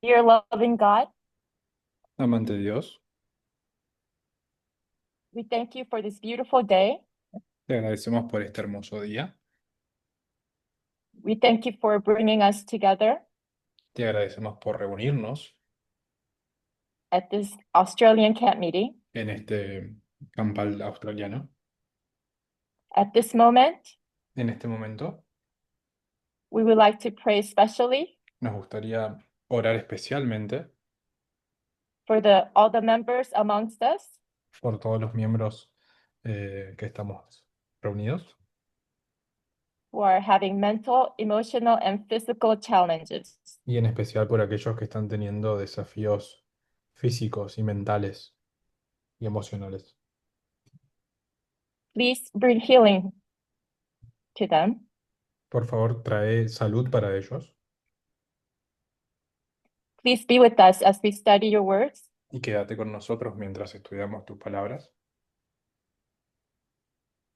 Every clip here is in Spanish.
Dear loving God, Amante Dios, we thank you for this beautiful day. te agradecemos por este hermoso día, We thank you for bringing us together te agradecemos por reunirnos at this Australian camp meeting. en este campal australiano. At this moment, En este momento we would like to pray especially nos gustaría orar especialmente for all the members amongst us por todos los miembros que estamos reunidos who are having mental, emotional, and physical challenges. y en especial por aquellos que están teniendo desafíos físicos y mentales y emocionales. Please bring healing to them. Por favor, trae salud para ellos Please be with us as we study your words. y quédate con nosotros mientras estudiamos tus palabras.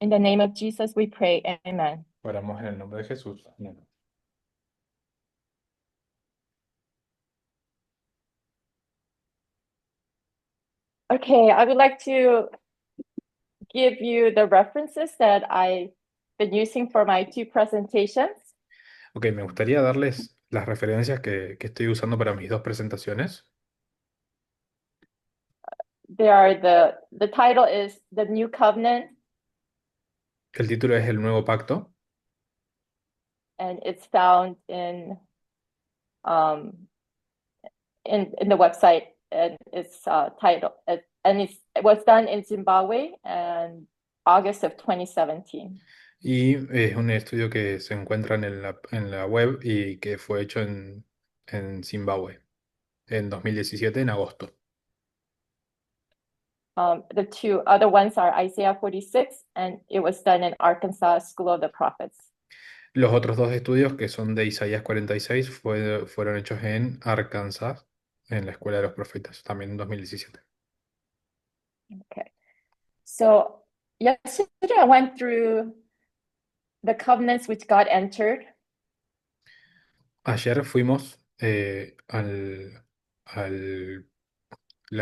In the name of Jesus, we pray. Amen. Oramos en el nombre de Jesús. Amén. Okay, I would like to give you the references that I've been using for my two presentations. Ok, me gustaría darles las referencias que estoy usando para mis dos presentaciones. They are the title is The New Covenant, El título es El Nuevo Pacto and it's found um in the website, and it's titled and it was done in Zimbabwe and August of 2017. y es un estudio que se encuentra en la web y que fue hecho en Zimbabue en 2017, en agosto. The two other ones are Isaiah 46, and it was done in Arkansas School of the Prophets. Los otros dos estudios, que son de Isaías 46, fueron hechos en Arkansas, en la Escuela de los Profetas, también en 2017. Okay. So yesterday I went through the covenants which God entered Ayer fuimos la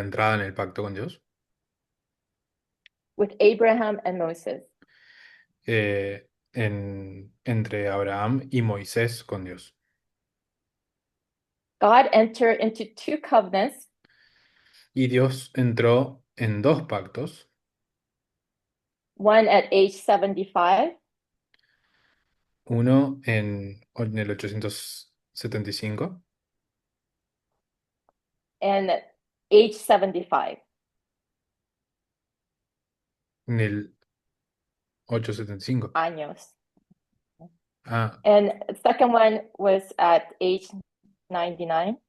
entrada en el pacto con Dios. with Abraham and Moses. Entre Abraham y Moisés con Dios. God entered into two covenants, Y Dios entró en dos pactos, one at age 75 uno en el 875 and age 75 en el 875. años. Ah, And the second one was at age 99.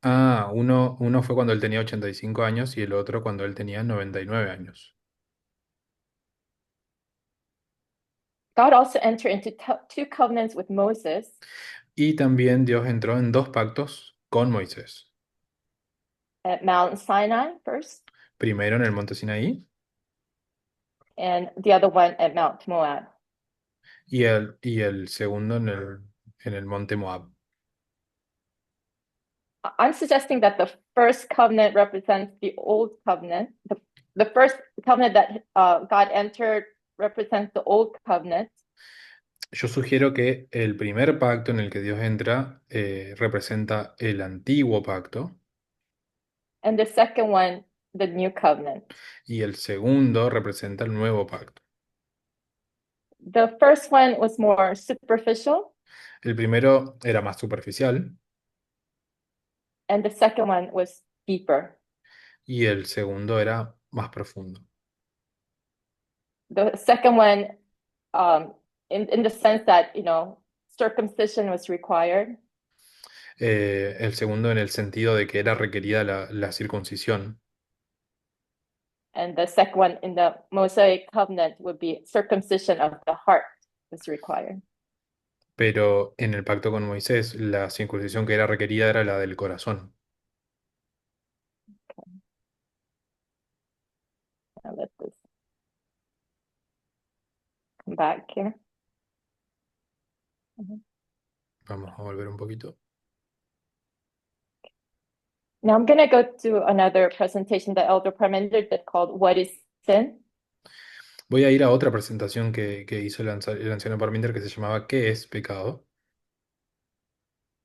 uno fue cuando él tenía 85 años y el otro cuando él tenía 99 años. God also entered into two covenants with Moses Y también Dios entró en dos pactos con Moisés. at Mount Sinai first, Primero en el monte Sinaí and the other one at Mount Moab. y el segundo en el monte Moab. I'm suggesting that the first covenant represents the old covenant. The first covenant that God entered represents the old covenant. Yo sugiero que el primer pacto en el que Dios entra representa el antiguo pacto And the second one, the new covenant. y el segundo representa el nuevo pacto. The first one was more superficial, El primero era más superficial and the second one was deeper. y el segundo era más profundo. The second one, in the sense that, circumcision was required. El segundo en el sentido de que era requerida la circuncisión, And the second one in the Mosaic covenant would be circumcision of the heart was required. pero en el pacto con Moisés la circuncisión que era requerida era la del corazón. Now let this come back here. Mhm. Vamos a volver un poquito. Now I'm going to go to another presentation that Elder Parmenter did called What is Sin? Voy a ir a otra presentación que hizo el anciano Parminder que se llamaba ¿Qué es pecado?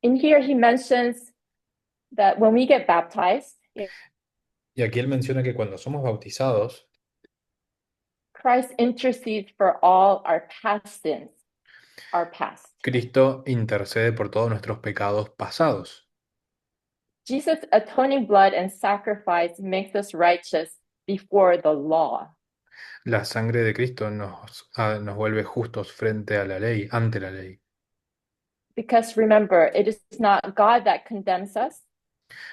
In here, he mentions that when we get baptized, Y aquí él menciona que cuando somos bautizados, Christ intercedes for all our past sins, our past. Cristo intercede por todos nuestros pecados pasados. Jesus' atoning blood and sacrifice makes us righteous before the law. La sangre de Cristo nos vuelve justos frente a la ley, ante la ley. Because remember, it is not God that condemns us,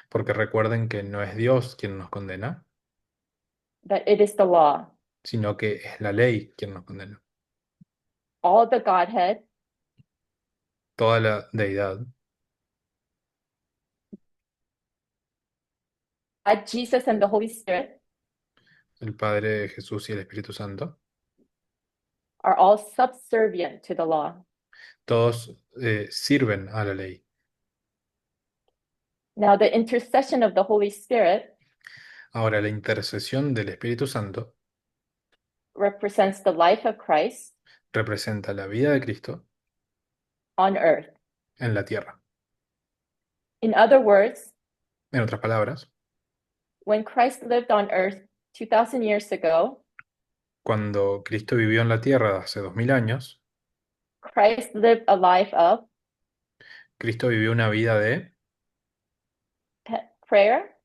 Porque recuerden que no es Dios quien nos condena, but it is the law. sino que es la ley quien nos condena. All the Godhead, Toda la deidad, God, Jesus, and the Holy Spirit el Padre, Jesús y el Espíritu Santo, are all subservient to the law. todos sirven a la ley. Now, the intercession of the Holy Spirit Ahora, la intercesión del Espíritu Santo represents the life of Christ representa la vida de Cristo on earth. en la tierra. In other words, En otras palabras, when Christ lived on earth 2,000 years ago, cuando Cristo vivió en la tierra hace 2000 años, Christ lived a life of Cristo vivió una vida prayer,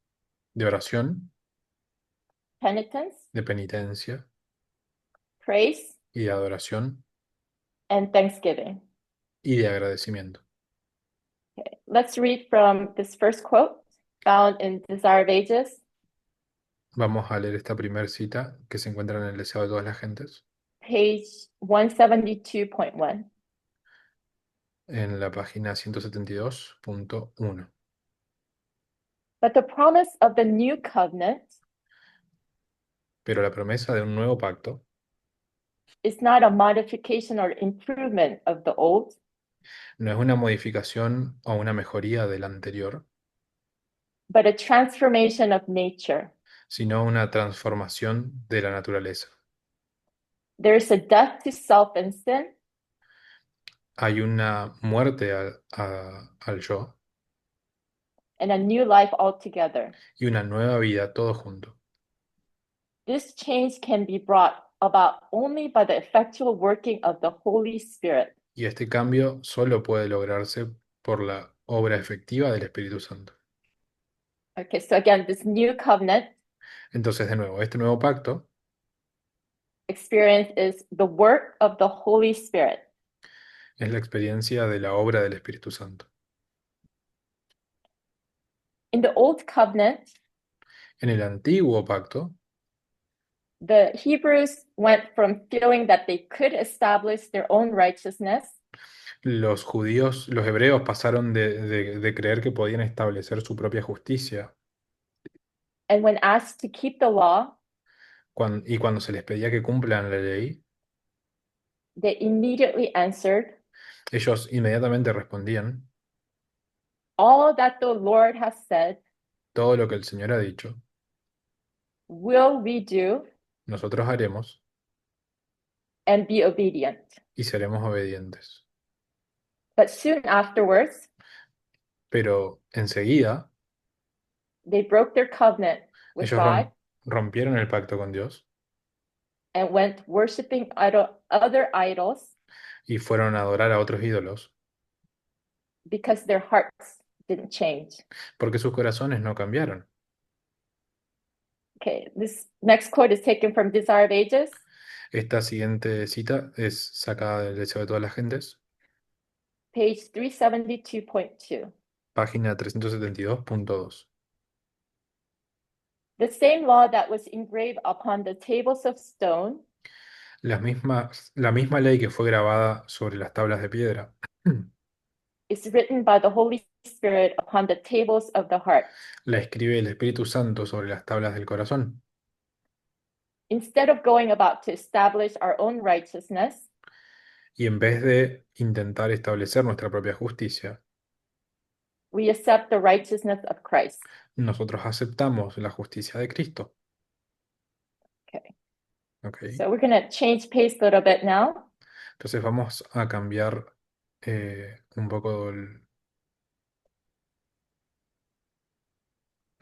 de oración, penitence, de penitencia praise, y de adoración and thanksgiving. y de agradecimiento. Okay. Let's read from this first quote found in Desire of Ages, Vamos a leer esta primera cita que se encuentra en el Deseo de todas las gentes, page 172.1. en la página 172.1. But the promise of the new covenant Pero la promesa de un nuevo pacto is not a modification or improvement of the old, no es una modificación o una mejoría del anterior, but a transformation of nature. sino una transformación de la naturaleza. There is a death to self and sin, Hay una muerte al yo and a new life altogether. y una nueva vida, todo junto. This change can be brought about only by the effectual working of the Holy Spirit. Y este cambio solo puede lograrse por la obra efectiva del Espíritu Santo. Okay, so again, this new covenant Entonces, de nuevo, este nuevo pacto experience is the work of the Holy Spirit. es la experiencia de la obra del Espíritu Santo. In the old covenant, En el antiguo pacto, the Hebrews went from feeling that they could establish their own righteousness los judíos, los hebreos pasaron de creer que podían establecer su propia justicia and when asked to keep the law, y cuando se les pedía que cumplan la ley, they immediately answered, ellos inmediatamente respondían, all that the Lord has said todo lo que el Señor ha dicho, will we do nosotros haremos and be obedient. y seremos obedientes. But soon afterwards, Pero enseguida, they broke their covenant with ellos God rompieron el pacto con Dios and went worshiping other idols y fueron a adorar a otros ídolos, because their hearts didn't change. porque sus corazones no cambiaron. Okay, this next quote is taken from Desire of Ages, Esta siguiente cita es sacada del Deseo de todas las gentes, page 372.2. página 372.2. The same law that was engraved upon the tables of stone La misma ley que fue grabada sobre las tablas de piedra is written by the Holy Spirit upon the tables of the heart. la escribe el Espíritu Santo sobre las tablas del corazón. Instead of going about to establish our own righteousness, Y en vez de intentar establecer nuestra propia justicia, We accept the righteousness of Christ. Nosotros aceptamos la justicia de Cristo. Okay. ¿Ok? So we're going to change pace a little bit now. Entonces vamos a cambiar un poco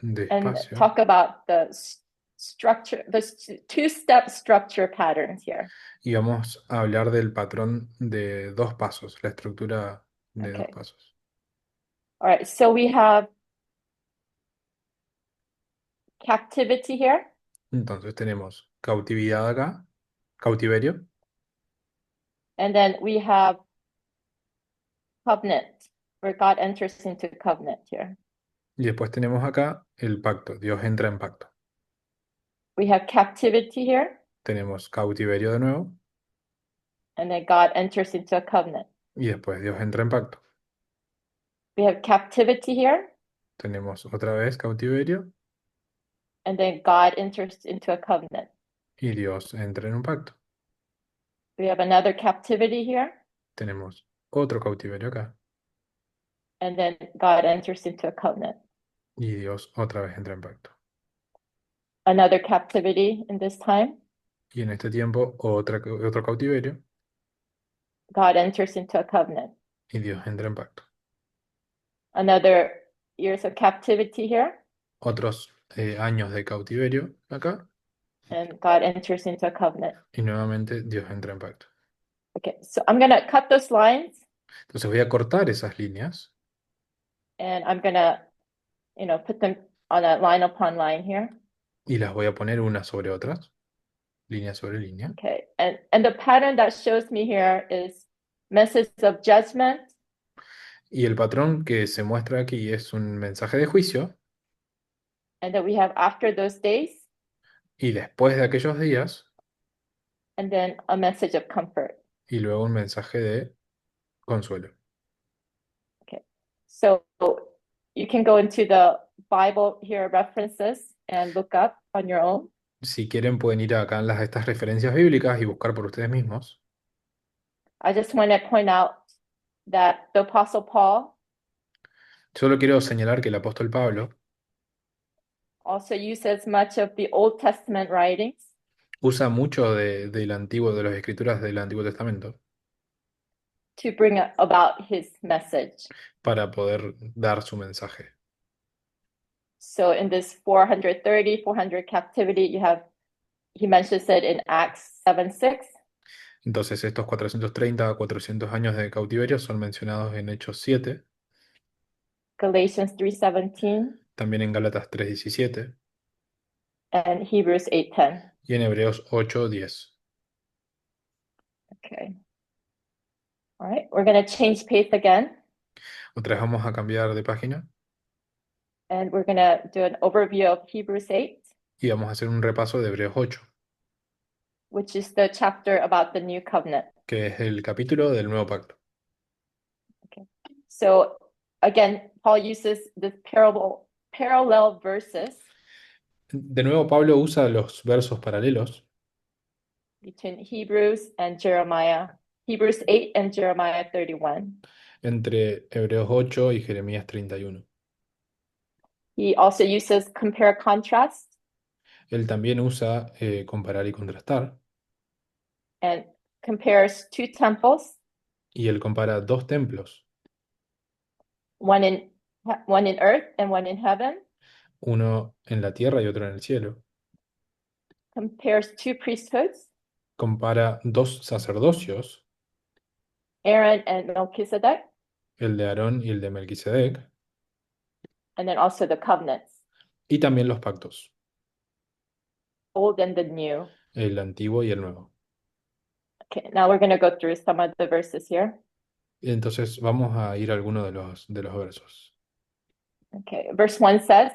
de And espacio talk about the structure, the two-step structure patterns here. y vamos a hablar del patrón de dos pasos, la estructura de dos Okay. pasos. All right. So we have captivity here, Entonces tenemos cautividad acá, cautiverio, and then we have covenant, where God enters into covenant here. y después tenemos acá el pacto, Dios entra en pacto. We have captivity here, Tenemos cautiverio de nuevo and then God enters into a covenant. y después Dios entra en pacto. We have captivity here, Tenemos otra vez cautiverio and then God enters into a covenant. y Dios entra en un pacto. We have another captivity here, Tenemos otro cautiverio acá and then God enters into a covenant. y Dios otra vez entra en pacto. Another captivity in this time, Y en este tiempo otro cautiverio God enters into a covenant. y Dios entra en pacto. Another years of captivity here, Otros años de cautiverio acá and God enters into a covenant. y nuevamente Dios entra en pacto. Okay, so I'm gonna cut those lines, Entonces voy a cortar esas líneas and I'm gonna, put them on a line upon line here. y las voy a poner unas sobre otras, línea sobre línea. Okay, and the pattern that shows me here is message of judgment, Y el patrón que se muestra aquí es un mensaje de juicio and that we have after those days, y después de aquellos días and then a message of comfort. y luego un mensaje de consuelo. So you can go into the Bible here references and look up on your own. Si quieren pueden ir acá en estas referencias bíblicas y buscar por ustedes mismos. I just want to point out that the Apostle Paul Solo quiero señalar que el apóstol Pablo also uses much of the Old Testament writings usa mucho del antiguo, de las escrituras del Antiguo Testamento to bring about his message. para poder dar su mensaje. So in this 400 captivity, he mentions it in Acts 7:6. Entonces estos 430 a 400 años de cautiverio son mencionados en Hechos 7, Galatians 3:17, también en Gálatas 3:17 and Hebrews 8:10. y en Hebreos 8:10. Okay. All right, we're going to change pace again, Otra vez vamos a cambiar de página and we're going to do an overview of Hebrews 8, y vamos a hacer un repaso de Hebreos 8, which is the chapter about the new covenant. que es el capítulo del nuevo pacto. So again, Paul uses this parallel verses De nuevo Pablo usa los versos paralelos between Hebrews and Jeremiah, Hebrews 8 and Jeremiah 31. entre Hebreos 8 y Jeremías 31. He also uses compare contrast Él también usa comparar y contrastar and compares two temples, y él compara dos templos, one in earth and one in heaven, uno en la tierra y otro en el cielo. compares two priesthoods, Compara dos sacerdocios, Aaron and Melchizedek, el de Aarón y el de Melquisedec, and then also the covenants, y también los pactos, old and the new. el antiguo y el nuevo. Okay, now we're going to go through some of the verses here. Y entonces vamos a ir a algunos de los versos. Okay, verse 1 says,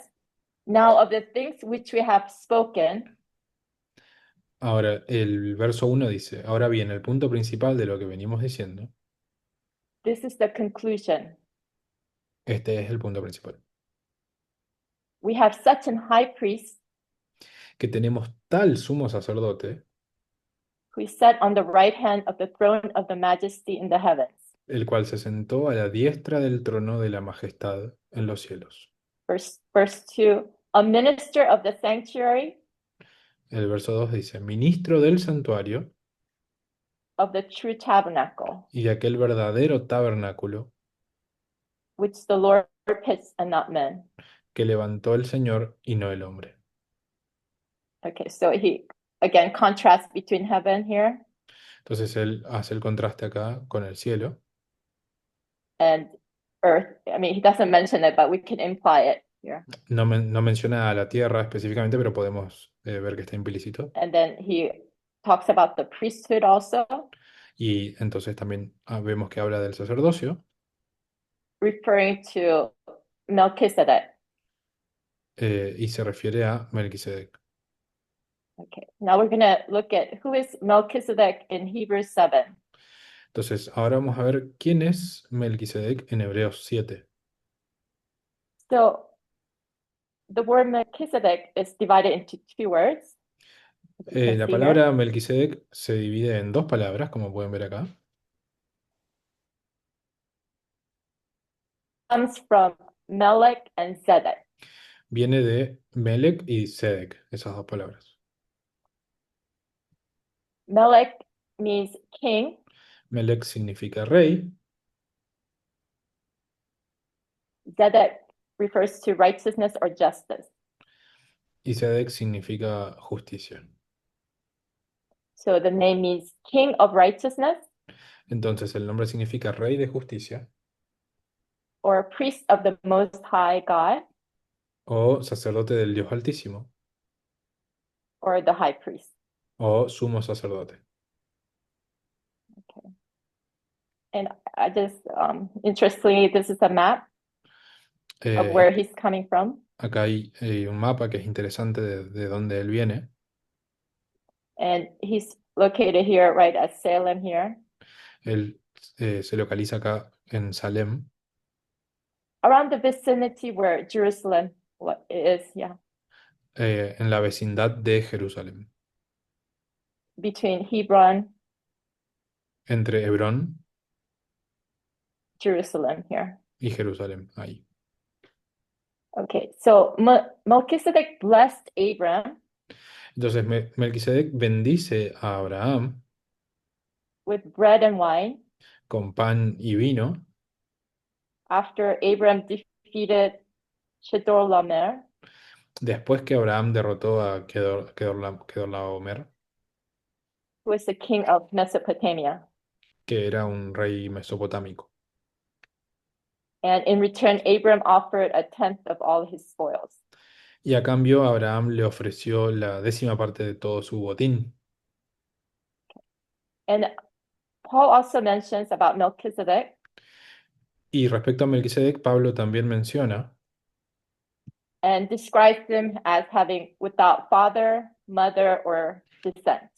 now of the things which we have spoken, Ahora, el verso 1 dice, ahora bien, el punto principal de lo que venimos diciendo, this is the conclusion. este es el punto principal, We have such an high priest que tenemos tal sumo sacerdote who is set on the right hand of the throne of the majesty in the heavens. el cual se sentó a la diestra del trono de la majestad en los cielos. Verse 2, a minister of the sanctuary El verso 2 dice, ministro del santuario of the true tabernacle, y de aquel verdadero tabernáculo which the Lord pitched and not men. que levantó el Señor y no el hombre. Okay, so he again contrasts between heaven here Entonces él hace el contraste acá con el cielo. and earth. I mean, he doesn't mention it, but we can imply it here. No menciona a la tierra específicamente, pero podemos ver que está implícito. And then he talks about the priesthood also, Y entonces también vemos que habla del sacerdocio referring to Melchizedek. y se refiere a Melquisedec. Okay, now we're going to look at who is Melchizedek in Hebrews 7. Entonces, ahora vamos a ver quién es Melquisedec en Hebreos 7. So the word Melchizedek is divided into two words. As you can La see palabra here. Melquisedec se divide en dos palabras, como pueden ver acá. Comes from Melech and Zedek. Viene de Melec y Sedec, esas dos palabras. Melech means king, Melec significa rey Zedek refers to righteousness or justice. y Sedec significa justicia. So the name means king of righteousness Entonces el nombre significa rey de justicia or priest of the most high God o sacerdote del Dios Altísimo or the high priest. o sumo sacerdote. And I just, interestingly, this is a map of Eh, where he's coming from. Acá hay un mapa que es interesante de dónde él viene. And he's located here, right at Salem here, Él se localiza acá en Salem, around the vicinity where Jerusalem is, yeah, en la vecindad de Jerusalén, between Hebron, entre Hebrón Jerusalem here. y Jerusalén, ahí. Okay, so Melchizedek blessed Abram Entonces Melquisedec bendice a Abraham with bread and wine con pan y vino after Abram defeated Chedorlaomer, después que Abraham derrotó a Kedorlaomer, who was the king of Mesopotamia. que era un rey mesopotámico. And in return, Abram offered a tenth of all his spoils. Y a cambio Abraham le ofreció la 10ª parte de todo su botín. And Paul also mentions about Melchizedek Y respecto a Melquisedec, Pablo también menciona and describes him as having without father, mother, or descent,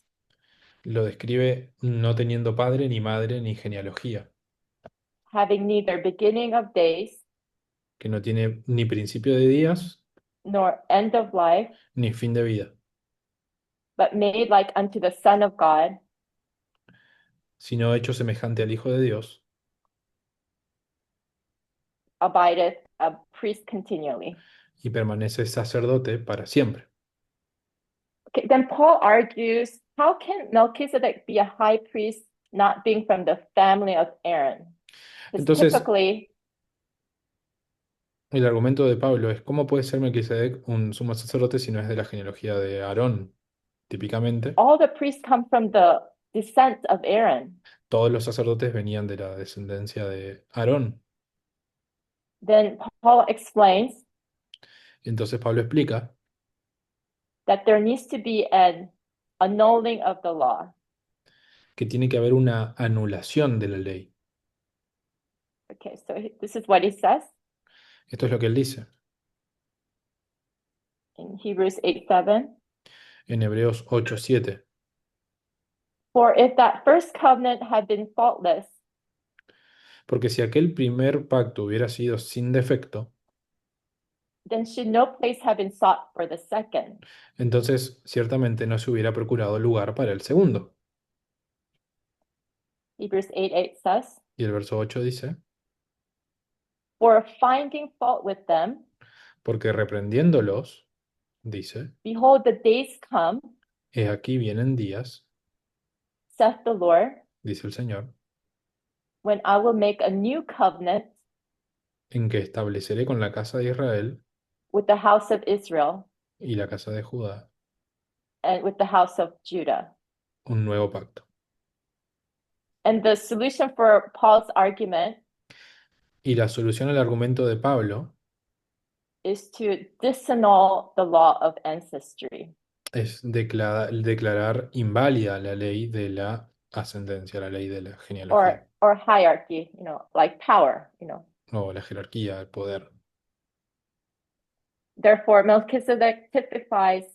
lo describe no teniendo padre, ni madre, ni genealogía, having neither beginning of days que no tiene ni principio de días, nor end of life, ni fin de vida, but made like unto the Son of God, sino hecho semejante al Hijo de Dios, abideth a priest continually. y permanece sacerdote para siempre. Okay, then Paul argues, how can Melchizedek be a high priest not being from the family of Aaron? Because Entonces, typically, el argumento de Pablo es: ¿cómo puede ser Melquisedec un sumo sacerdote si no es de la genealogía de Aarón? Típicamente, all the priests come from the descent of Aaron. todos los sacerdotes venían de la descendencia de Aarón. Then Paul explains Entonces Pablo explica that there needs to be an annulling of the law. que tiene que haber una anulación de la ley. Okay, so this is what he says Esto es lo que él dice in Hebrews 8:7. en Hebreos 8:7. For if that first covenant had been faultless, Porque si aquel primer pacto hubiera sido sin defecto, then should no place have been sought for the second. entonces ciertamente no se hubiera procurado lugar para el segundo. Hebrews 8:8 says, Y el verso 8 dice, For finding fault with them, porque reprendiéndolos, dice, behold, the days come, he aquí vienen días, saith the Lord, dice el Señor, when I will make a new covenant en que estableceré con la casa de Israel with the house of Israel y la casa de Judá and with the house of Judah. un nuevo pacto. And the solution for Paul's argument Y la solución al argumento de Pablo is to disannul the law of ancestry, es declarar inválida la ley de la ascendencia, la ley de la genealogía, or hierarchy, like power, o la jerarquía, el poder. Therefore, Melchizedek typifies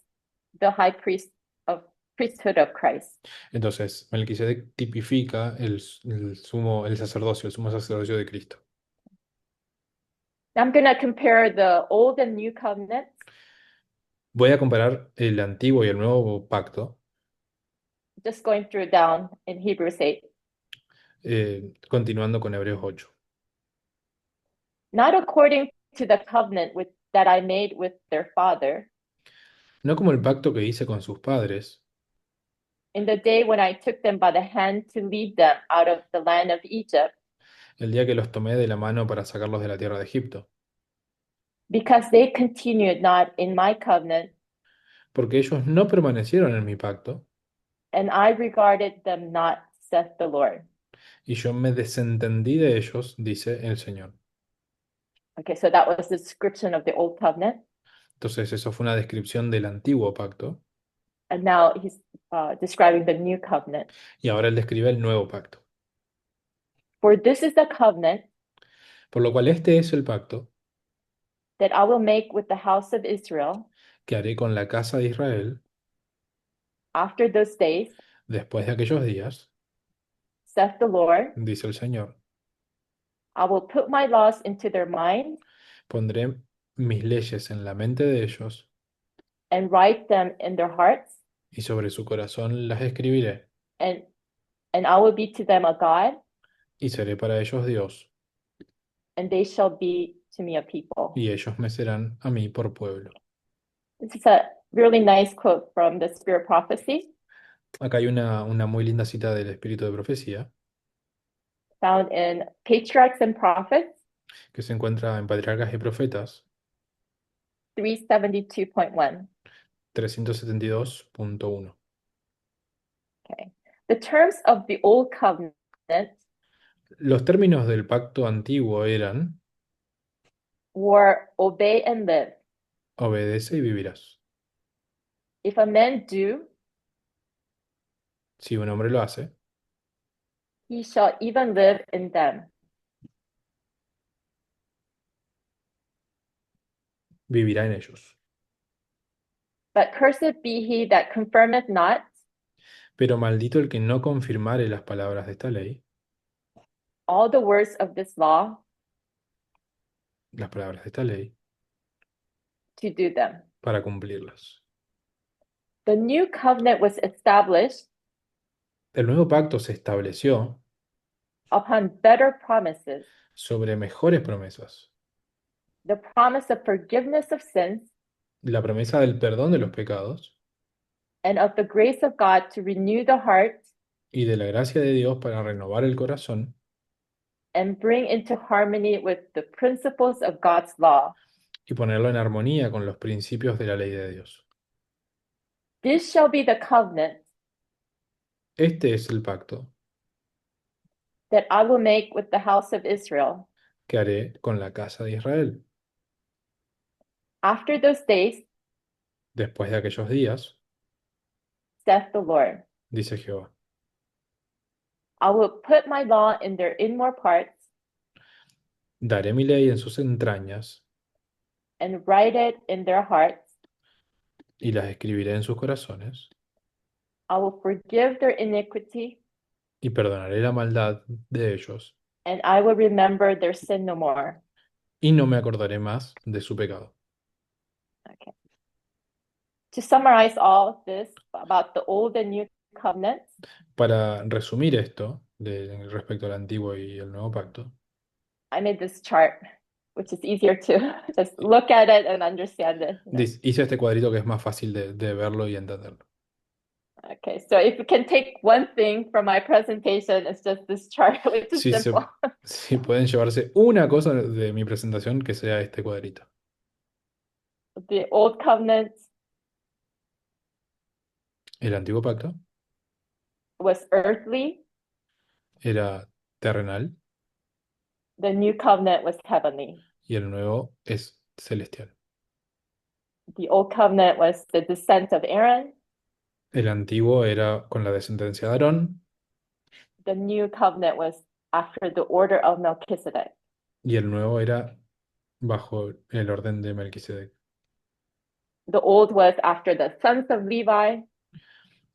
the high priest of priesthood of Christ. Entonces, Melquisedec tipifica el sacerdocio, el sumo sacerdocio de Cristo. I'm going to compare the old and new covenants, Voy a comparar el antiguo y el nuevo pacto, just going through down in Hebrews 8. continuando con Hebreos 8. Not according to the covenant that I made with their father No como el pacto que hice con sus padres, in the day when I took them by the hand to lead them out of the land of Egypt, el día que los tomé de la mano para sacarlos de la tierra de Egipto, because they continued not in my covenant, porque ellos no permanecieron en mi pacto, and I regarded them not, saith the Lord. y yo me desentendí de ellos, dice el Señor. Okay, so that was the description of the old covenant. Entonces, eso fue una descripción del antiguo pacto, And now he's describing the new covenant. y ahora él describe el nuevo pacto. For this is the covenant Por lo cual este es el pacto that I will make with the house of Israel que haré con la casa de Israel after those days, después de aquellos días, saith the Lord. dice el Señor. I will put my laws into their mind Pondré mis leyes en la mente de ellos, and write them in their hearts, y sobre su corazón las escribiré, and I will be to them a God, y seré para ellos Dios, and they shall be to me a people. y ellos me serán a mí por pueblo. This is a really nice quote from the Spirit Prophecy, Acá hay una muy linda cita del Espíritu de Profecía, found in Patriarchs and Prophets que se encuentra en Patriarcas y Profetas 372.1. 372.1. Okay. The terms of the old covenant Los términos del pacto antiguo eran, were obey and live. obedece y vivirás. If a man do, Si un hombre lo hace, he shall even live in them. vivirá en ellos. But cursed be he that confirmeth not, Pero maldito el que no confirmare las palabras de esta ley, all the words of this law las palabras de esta ley, to do them. para cumplirlas. The new covenant was established El nuevo pacto se estableció upon better promises, sobre mejores promesas. the promise of forgiveness of sins La promesa del perdón de los pecados and of the grace of God to renew the heart y de la gracia de Dios para renovar el corazón and bring into harmony with the principles of God's law. y ponerlo en armonía con los principios de la ley de Dios. This shall be the covenant Este es el pacto that I will make with the house of Israel. que haré con la casa de Israel. After those days, Después de aquellos días, saith the Lord, dice Jehová, I will put my law in their inmost parts daré mi ley en sus entrañas and write it in their hearts. y las escribiré en sus corazones I will forgive their iniquity y perdonaré la maldad de ellos and I will remember their sin no more. y no me acordaré más de su pecado. Okay. To summarize all of this about the old and new covenants, Para resumir esto, respecto al antiguo y el nuevo pacto. I made this chart, which is easier to just look at it and understand it, you know. Hice este cuadrito que es más fácil de verlo y entenderlo. Okay, so if you can take one thing from my presentation, it's just this chart, which is Si, simple. si pueden llevarse una cosa de mi presentación, que sea este cuadrito. The old covenant El antiguo pacto was earthly, era terrenal the new covenant was heavenly. y el nuevo es celestial. The old covenant was the descent of Aaron, El antiguo era con la descendencia de Aarón the new covenant was after the order of Melchizedek. y el nuevo era bajo el orden de Melquisedec. The old was after the sons of Levi,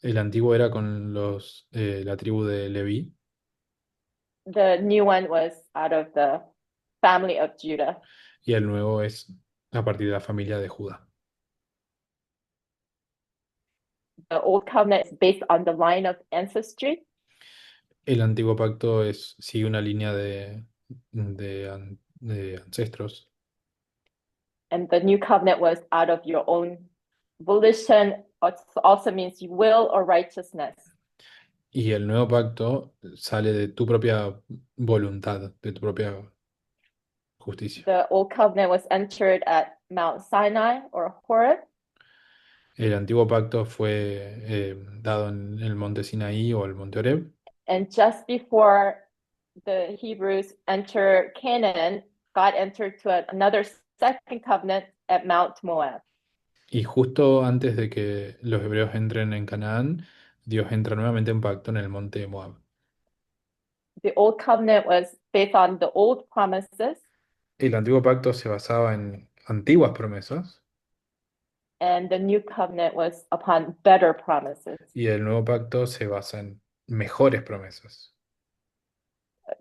El antiguo era con la tribu de Leví the new one was out of the family of Judah. y el nuevo es a partir de la familia de Judá. The old covenant is based on the line of ancestry, El antiguo pacto sigue una línea de ancestros and the new covenant was out of your own volition, which also means will or righteousness. y el nuevo pacto sale de tu propia voluntad, de tu propia justicia. The old covenant was entered at Mount Sinai or Horeb, El antiguo pacto fue dado en el monte Sinaí o el monte Oreb, and just before the Hebrews enter Canaan, God entered to another second covenant at Mount Moab. y justo antes de que los hebreos entren en Canaán, Dios entra nuevamente en pacto en el monte de Moab. The old covenant was based on the old promises, El antiguo pacto se basaba en antiguas promesas and the new covenant was upon better promises. y el nuevo pacto se basa en mejores promesas.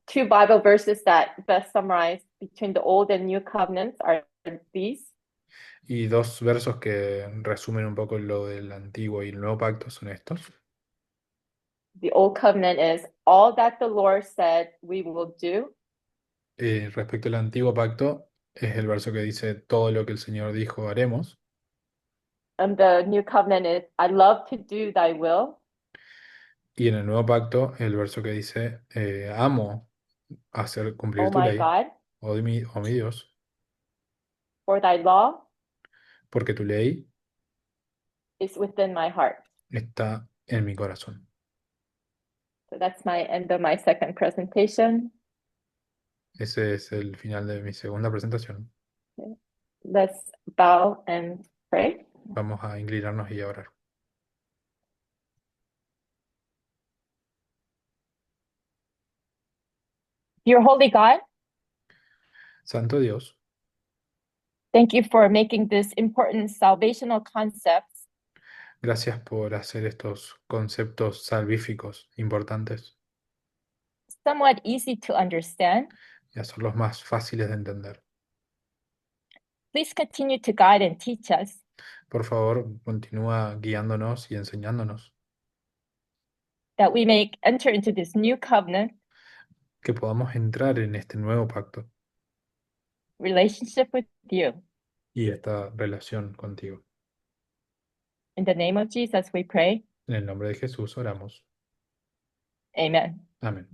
Two Bible verses that best summarize between the old and new covenants are these. Y dos versos que resumen un poco lo del antiguo y el nuevo pacto son estos. The old covenant is all that the Lord said we will do, Respecto al antiguo pacto, es el verso que dice todo lo que el Señor dijo haremos. and the new covenant is I love to do thy will. Y en el nuevo pacto, el verso que dice amo hacer cumplir Oh tu my ley, God, oh mi Dios, for thy law porque tu ley is within my heart. está en mi corazón. So that's my end of my second presentation. Ese es el final de mi segunda presentación. Let's bow and pray. Vamos a inclinarnos y a orar. Dear holy God, Santo Dios, thank you for making this important salvational concepts gracias por hacer estos conceptos salvíficos importantes somewhat easy to understand. y hacerlos más fáciles de entender. Please continue to guide and teach us Por favor, continúa guiándonos y enseñándonos, that we may enter into this new covenant que podamos entrar en este nuevo pacto relationship with you. y esta relación contigo. In the name of Jesus, we pray. En el nombre de Jesús oramos. Amen. Amén.